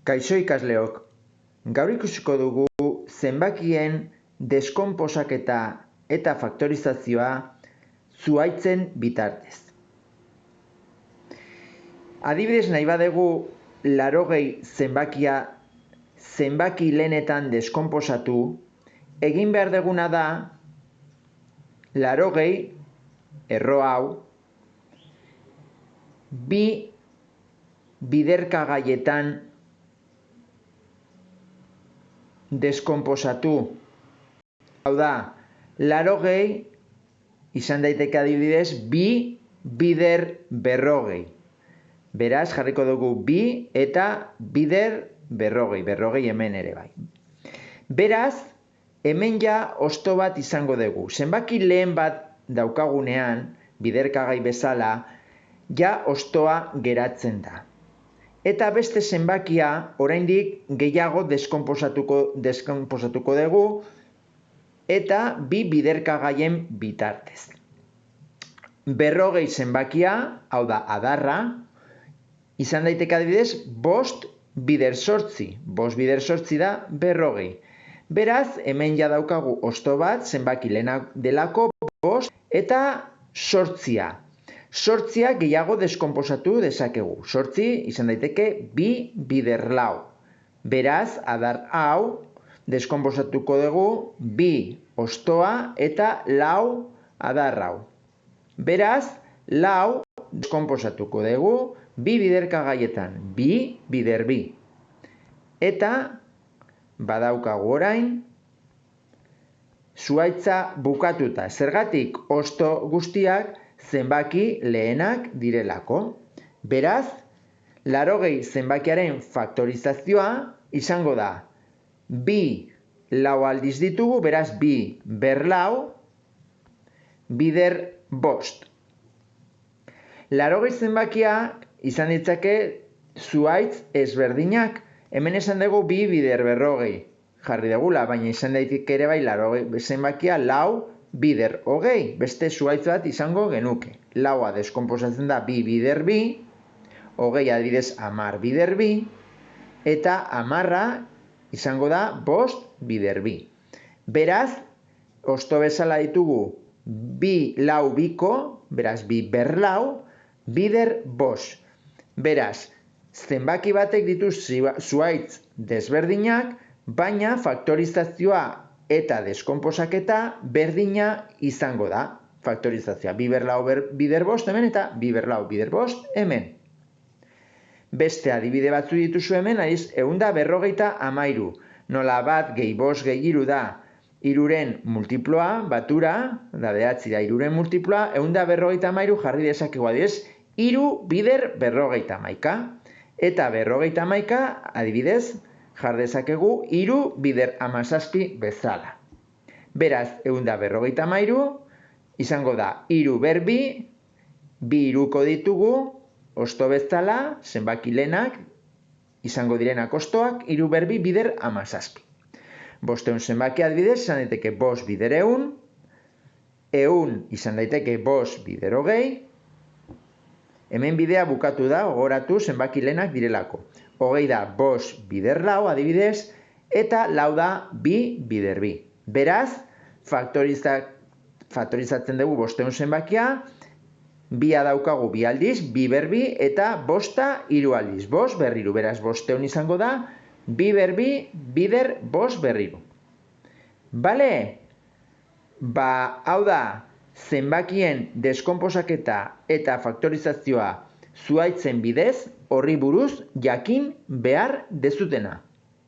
Kaixo ikasleok, gaur ikusiko dugu zenbakien deskonposaketa eta faktorizazioa zuhaitzen bitartez. Adibidez nahi badegu 80 zenbakia zenbaki lehenetan deskonposatu, egin behar duguna da 80 erro hau bi biderkagaietan deskonposatu. Hau da, 80 izan daiteke adibidez bi bider 40. Beraz, jarriko dugu bi eta bider 40, 40 hemen ere bai. Beraz, hemen ja hosto bat izango dugu. Zenbaki lehen bat daukagunean, biderkagai bezala, ja hostoa geratzen da. Eta beste zenbakia oraindik gehiago deskonposatuko dugu eta bi biderkagaien bitartez. 40 zenbakia, hau da adarra, izan daiteke adibidez 5 bider 8. 5 bider 8 da 40. Beraz, hemen ja daukagu hosto bat, zenbaki lehena delako 5 eta 8. 8 gehiago deskonposatu dezakegu. 8 izan daiteke bi bider 4. Beraz, adar hau deskonposatuko dugu bi hostoa eta 4 adar hau. Beraz, 4 deskonposatuko dugu bi biderkagaietan, bi bider 2. Eta badaukagu orain zuhaitza bukatuta. Zergatik hosto guztiak zenbaki lehenak direlako. Beraz, 80 zenbakiaren faktorizazioa izango da bi 4 aldiz ditugu, beraz bi ber 4 bider 5. 80 zenbakia izan ditzake zuhaitz ezberdinak. Hemen esan dugu bi bider 40 jarri dugula, baina izan daiteke ere bai 80 zenbakia 4 bider 20, beste zuhaitz bat izango genuke. 4a deskonposatzen da bi bider 2, 20 adibidez 10 bider 2, eta 10a izango da 5 bider 2. Beraz, hosto bezala ditugu bi 4 biko, beraz bi ber 4, bider 5. Beraz, zenbaki batek ditu zuhaitz desberdinak, baina faktorizazioa eta deskonposaketa berdina izango da. Faktorizazioa bi ber 4 bider 5 hemen eta bi ber 4 bider 5 hemen. Beste adibide batzu dituzu hemen, adiz, 153. Nola bat gehi 5 gehi 3 da 3ren multiploa, batura, da 9 da 3ren multiploa, 153 jarri dezakegu adibidez, 3 bider 51. Eta 51 adibidez, jar dezakegu 3 bider 17 bezala. Beraz, 153 izango da 3 ber 2, bi hiruko ditugu, hosto bezala, zenbaki lehenak, izango direnak hostoak, 3 ber 2 bider 17. 500 zenbaki adibidez, izan daiteke 5 bider 100, 100 izan daiteke 5 bider 20, hemen bidea bukatu da, gogoratu zenbaki lehenak direlako. 20 da 5 bider 4 adibidez, eta 4 da 2 bider 2. Beraz, faktorizatzen dugu 500 zenbakia, bia daukagu 2 aldiz, 2 ber 2, eta 5 3 aldiz, 5 ber 3. Beraz, 500 izango da 2 ber 2 bider 5 ber 3. Bale? Hau da, zenbakien deskonposaketa eta faktorizazioa zuhaitzen bidez horri buruz jakin behar dezutena.